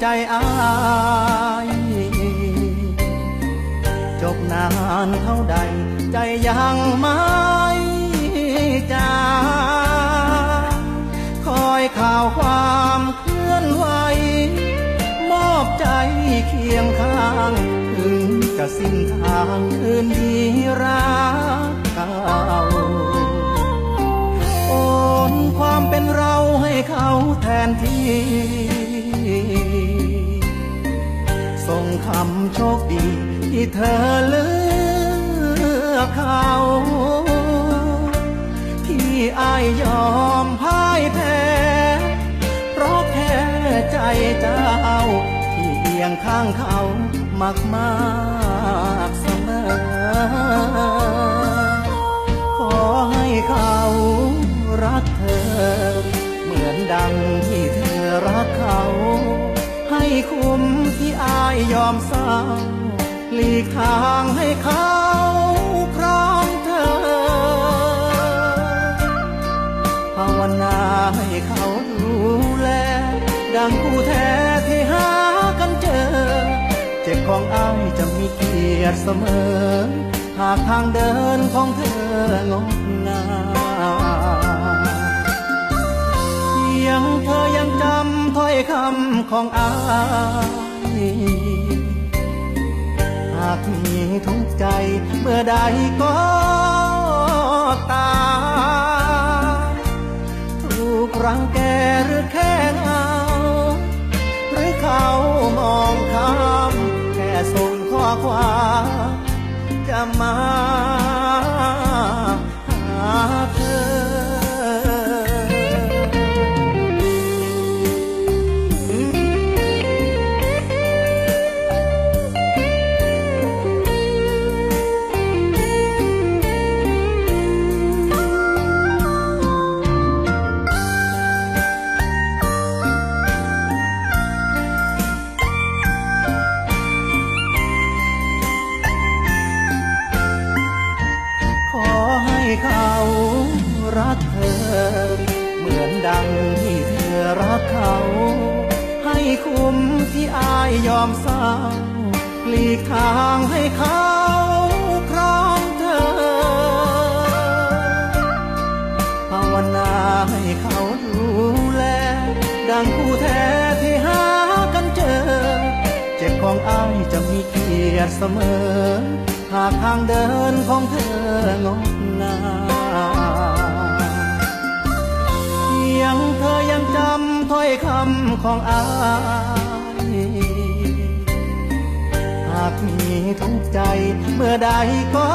ใจอายจบนานเท่าใดใจยังไม่จางคอยข่าวความเคลื่อนไหวมอบใจเคียงข้างถึงจะสิ้นทางคืนดีรักเก่าโอนความเป็นเราให้เขาแทนที่ส่งคำโชคดีที่เธอเลือกเขาที่อายยอมพ่ายแพ้เพราะแค่ใจเจ้าที่เอียงข้างเขามากเสมอขอให้เขารักเธอเหมือนดังที่เธอรักเขาให้คุ้มที่อายยอมเศร้าหลีกทางให้เขาครองเธอภาวนาให้เขาดูแลดังคู่แท้ที่หากันเจอเจ็บของอายจะมีเกียรติเสมอหากทางเดินของเธองดงามเพียงเธอยังจำถ้อยคำของอายหากมีทุกข์ใจเมื่อใดก็ตามถูกรังแกหรือแค่เหงาหรือเขามองข้ามแค่ส่งข้อความจะมาหาเธอเขารักเธอเหมือนดังที่เธอรักเขาให้คุ้มที่อายยอมเศร้าหลีกทางให้เขาครองเธอภาวนาให้เขาดูแลดังคู่แท้ที่หากันเจอเจ็บของอายจะมีเกียรติเสมอหากทางเดินของเธองดงามเพียงเธอยังจำถ้อยคำของอายหากมีทุกข์ใจเมื่อใดก็